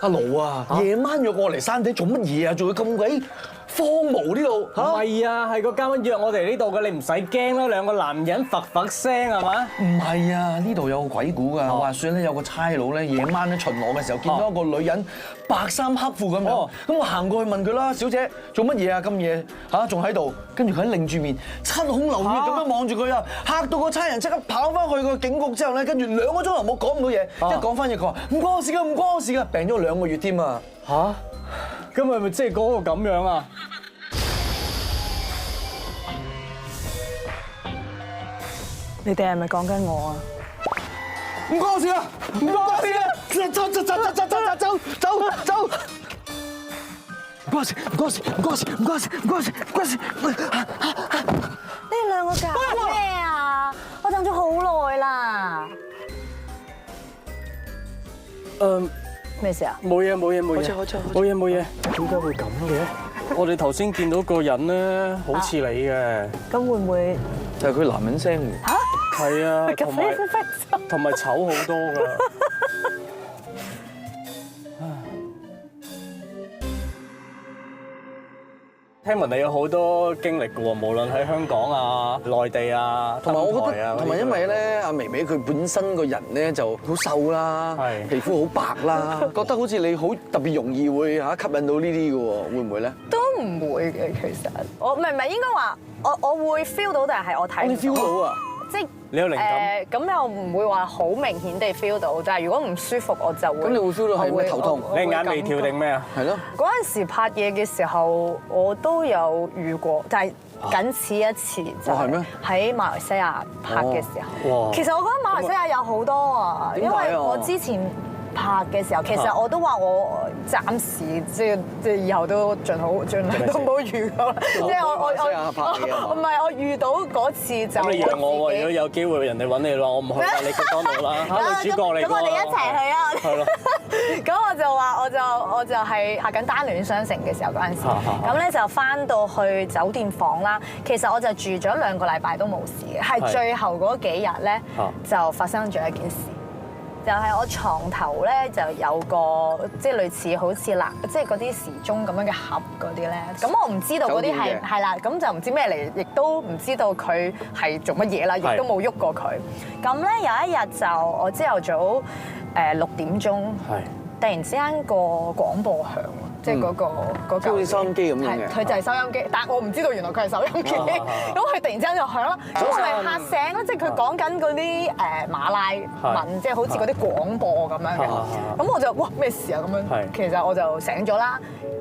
阿盧啊，夜晚約我嚟山頂做乜嘢啊？仲要咁鬼荒蕪呢度嚇？唔係啊，係個監溫約我哋呢度嘅，你唔使驚啦，兩個男人佛聲係嘛？唔係啊，呢度有個鬼故㗎。話說咧，有個差佬咧，夜晚咧巡邏嘅時候，見到一個女人白衫黑褲咁樣。咁我行過去問佢啦，小姐做乜嘢啊？咁夜嚇仲喺度？跟住佢喺擰住面，七孔流血咁樣望住佢啊，嚇到個差人即刻跑翻去個警局之後咧，跟住2個鐘頭冇講唔到嘢，一講翻嘢佢話唔關我事㗎，唔關我事㗎，病咗2個月添啊！嚇？咁係咪即係嗰個咁樣啊？你哋係咪講緊我啊？唔關我事啊！唔關我事啊！走！唔關我事！呢兩個搞咩啊？我等咗好耐啦。咩事啊？冇嘢。冇嘢。點解會咁嘅？我哋頭先見到個人咧，好似你嘅。咁會唔會？就係佢男人聲喎。嚇？係啊，同埋醜好多㗎。聽聞你有好多經歷㗎喎，無論喺香港啊、內地啊，同埋我覺登台啊得，同埋因為咧，阿微微佢本身個人咧就好瘦啦，皮膚好白啦，覺得好似你好特別容易會嚇吸引到呢啲嘅喎，會唔會咧？都唔會嘅，其實我唔係應該話我會 feel 到，但係我睇你 feel 到啊？即係你有靈感咁又唔會話好明顯地 feel 到，但係如果唔舒服我就會。咁你會 feel 到係咩頭痛？你眼眉跳定咩啊？係咯。嗰陣時拍嘢嘅時候，我都有遇過，但係僅此一次就係咩？喺馬來西亞拍嘅時候。哇！其實我覺得馬來西亞有好多啊，因為我之前拍嘅時候，其實我都話我暫時即係以後都盡量都冇遇過，即係我唔係我遇到嗰次就咁你讓我喎，如果有機會人哋揾你嘅話，我唔去啦，你去當勞啦，嚇女主角嚟㗎。咁我哋一齊去啊！係咯。咁我就話我就係拍緊單戀雙城嘅時候嗰陣時，咁咧就翻到去酒店房啦。其實我就住咗2個禮拜都冇事嘅，係最後嗰幾日咧就發生咗一件事。就係我床頭咧就有個即係類似好似即係嗰啲時鐘咁樣嘅盒嗰啲咧，咁我唔知道嗰啲係啦，咁就唔知咩嚟，亦都唔知道佢係做乜嘢啦，亦都冇喐過佢。咁咧有一日就我朝頭早6點鐘，突然之間個廣播響。即係嗰好似收音機咁樣嘅，佢就係收音機，但係我唔知道原來佢係收音機，咁佢突然之間就響啦，咁我咪嚇醒咯，即係佢講緊嗰啲馬拉文，即係好似嗰啲廣播咁樣嘅，咁我就哇咩事啊咁樣，其實我就醒咗啦，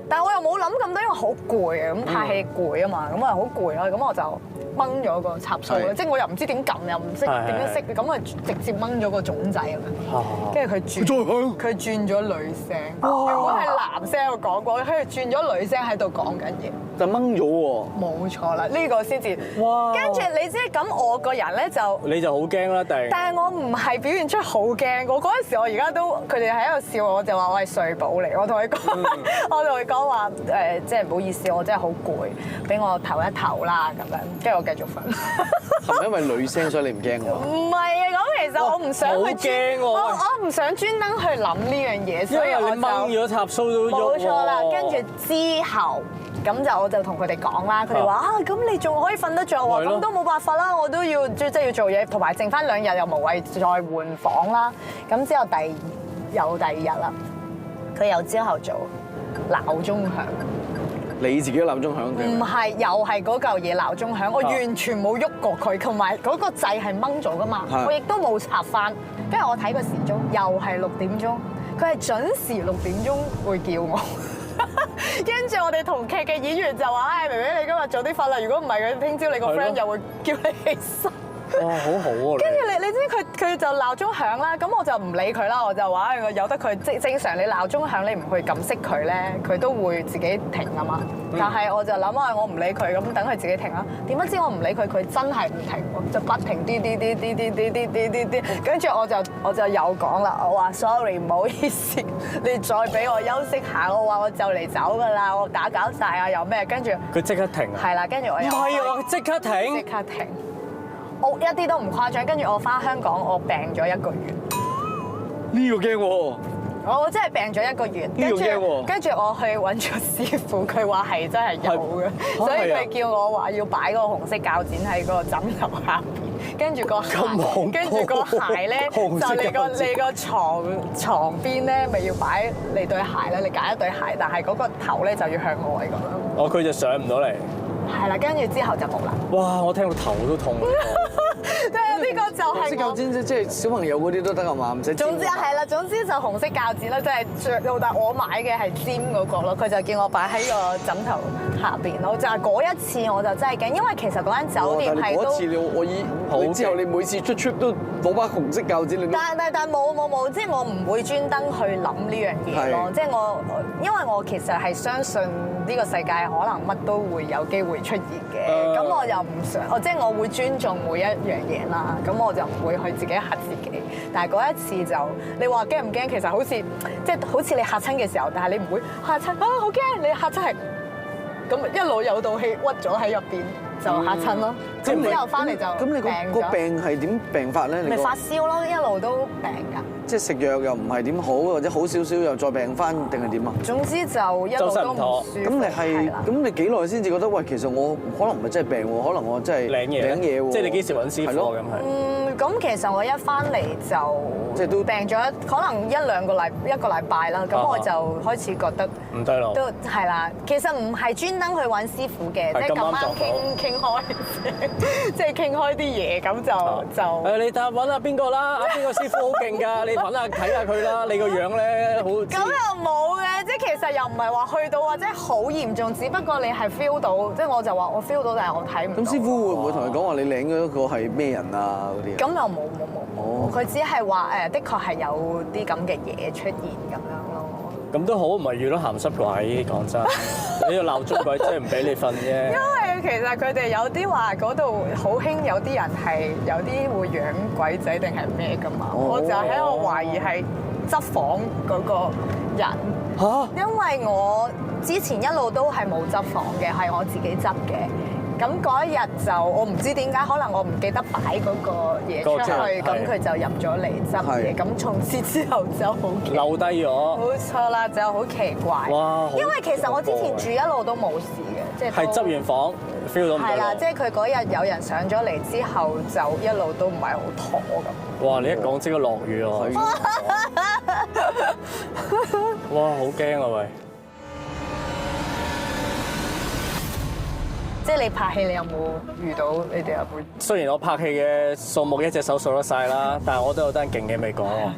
但係我又冇諗咁多，因為好攰啊，咁拍戲攰啊嘛，咁我又好攰啦，咁我就掹咗個插數啦，即係我又唔知點撳，又唔識點樣識，咁啊直接掹咗個總掣咁樣，跟住佢轉咗女聲，原本係男聲喺度講過，佢轉咗女聲喺度講緊嘢，就掹咗喎。冇錯啦，呢個先至。哇！跟住你知咁，我個人咧就你就好驚啦，但係我唔係表現出好驚，我嗰陣時我而家都佢哋喺度笑我，就話我係睡寶嚟，我同佢講，我同佢講話即係唔好意思，我真係好攰，俾我唞一唞啦咁樣，跟住我繼續瞓。係咪因為女聲所以你唔驚喎？唔係啊，咁其實我唔想去驚喎，我唔想專登去諗呢樣嘢，所以我就掹咗插蘇都喐。冇錯啦，跟住之後咁我就同佢哋講啦，佢哋話啊，咁你仲可以瞓得着喎，咁都冇辦法啦，我都要即係要做嘢，同埋剩翻2日又無謂再換房啦。咁之後第2日啦，佢又朝頭早鬧鐘響。你自己鬧鐘響嘅？唔係，又係嗰嚿嘢鬧鐘響，我完全冇喐過佢，同埋嗰個掣係掹咗噶嘛，我亦都冇插翻。跟住我睇個時鐘，又係6點鐘，佢係準時6點鐘會叫我。跟住我哋同劇嘅演員就話：唉，微微你今日早啲瞓啦，如果唔係佢聽朝你個 friend 又會叫你起身。哇，好好喎！跟住你知佢就鬧鐘響啦，咁我就唔理佢啦，我就話：我由得佢，正常你鬧鐘響你唔去撳熄佢咧，佢都會自己停啊嘛。但係我就諗下，我唔理佢，咁等佢自己停啦。點不知我唔理佢，佢真係唔停喎，就不停啲。跟住我就又講啦，我話 sorry 唔好意思，你再俾我休息下。我話我就嚟走㗎啦，我打攪曬啊，又咩？跟住佢即刻停啊！係啦，跟住我又唔係啊，即刻停！即刻停！我一啲都唔誇張，跟住我翻香港，我病咗1個月。呢個驚喎！我真係病咗1個月，跟住我去揾咗師傅，佢話係真係有嘅，所以佢叫我話要擺個紅色鉸剪喺個枕頭下邊，跟住個鞋咧就你個床邊咧咪要擺你對鞋咧，你揀一對鞋，但係嗰個頭咧就要向外咁樣。哦，佢就上唔到嚟。係啦，跟住之後就冇啦。哇！我聽到頭都痛。即係呢個就係紅色鉸剪即係小朋友嗰啲都得係嘛？唔使。總之係啦，總之就紅色鉸剪啦，即係但係我買嘅係尖嗰個咯，佢就叫我擺喺個枕頭下邊咯。就係嗰一次我就真係驚，因為其實嗰間酒店係都。嗰一次你之後你每次出 trip 都攞把紅色鉸剪你。但冇，即係我唔會專登去諗呢樣嘢咯。即係因為我其實係相信呢個世界可能乜都會有機會出現嘅，咁我又唔想，即係我會尊重每一樣嘢啦，咁我就唔會去自己嚇自己。但係嗰一次就，你話驚唔驚？其實好似你嚇親嘅時候，但係你唔會嚇親啊！好驚！你嚇親係咁一路有道氣屈咗喺入邊就嚇親咯。咁之後翻嚟就咁你個病係點病法咧？咪發燒咯，一路都病㗎。即係食藥又唔係點好，或者好少少又再病翻，定係點啊？總之就一路都唔舒服。咁你幾耐先至覺得喂，其實我可能唔係真係病喎，可能我真係領嘢喎。即係你幾時揾師傅咁係？咁其實我一翻嚟就即係都病咗可能1個禮拜啦，咁我就開始覺得唔對路。都係啦，其實唔係專登去揾師傅嘅，即係咁啱傾開，即係傾開啲嘢咁就誒，你揾下邊個啦？邊個師傅好勁㗎？你揾下睇下佢啦。你個樣咧好。咁又冇嘅，即係其實又唔係話去到或者好嚴重，只不過你係 feel 到，即係我就話我 feel 到，但係我睇唔到。咁師傅會唔會同你講話你領咗個係咩人啊嗰啲？咁又冇，佢只係話的確係有啲咁嘅嘢出現咁樣咯。咁都好，唔係遇到鹹濕鬼，講真，你個鬧鐘鬼真係唔俾你瞓啫。因為其實佢哋有啲話嗰度好興，有啲人係有啲會養鬼仔定係咩㗎嘛？我就喺度懷疑係執房嗰個人嚇，因為我之前一路都係冇執房嘅，係我自己執嘅。咁嗰一日就我唔知點解，可能我唔記得擺嗰個嘢出去，咁佢就入咗嚟執嘢。咁從此之後就好留低咗。冇錯啦，就好奇怪。哇！因為其實我之前住一路都冇事嘅，即係係執完房 feel 到唔對路。係啦，即係佢嗰日有人上咗嚟之後，就一路都唔係好妥咁。哇！你一講即刻落雨喎。哇！好驚啊喂！即係你拍戲，你有冇遇到你哋有冇？雖然我拍戲嘅數目一隻手數得晒啦，但係我都有單勁嘅未講喎。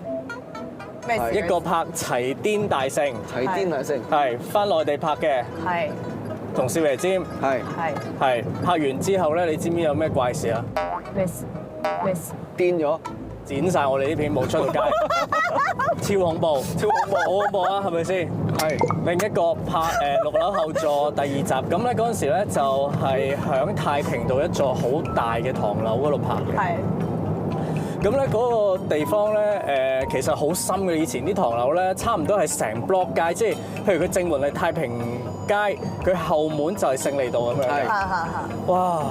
咩？一個拍齊癲大聖，齊癲大聖係翻內地拍嘅，係同少爺尖，係拍完之後咧，你知唔知有咩怪事啊？咩事？癲咗。剪晒我哋呢片冇出到街，超恐怖，好恐怖啊，係咪先？係。另一個拍6樓後座第2集，咁咧嗰陣時咧就係響太平道一座好大嘅唐樓嗰度拍嘅。係。咁咧嗰個地方咧其實好深嘅，以前啲唐樓咧差唔多係成 block 街，即係譬如佢正門係太平街，佢後門就係勝利道咁樣嘅。係。哇！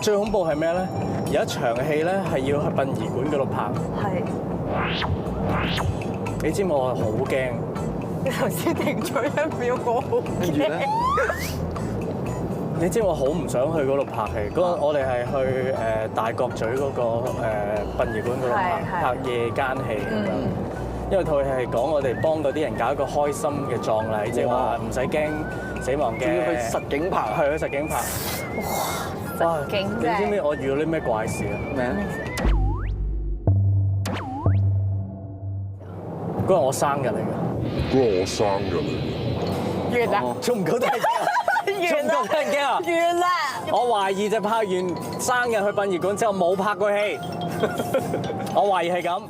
最恐怖係咩咧？有一場戲咧係要去殯儀館嗰度拍。係。你知唔知我係好驚？你頭先停咗1秒，我好驚。你知我好唔想去嗰度拍戲。我哋係去大角咀嗰個殯儀館嗰度拍夜間戲咁樣。因為套戲係講我哋幫嗰啲人搞一個開心嘅葬禮，即係話唔使驚死亡嘅。仲要去實景拍。係去實景拍。哇！你知唔知我遇到啲咩怪事啊？咩啊？嗰日我生日嚟㗎。完啦！仲唔夠得人驚啊？完啦！我懷疑就拍完生日去殯儀館之後冇拍過戲，我懷疑係咁。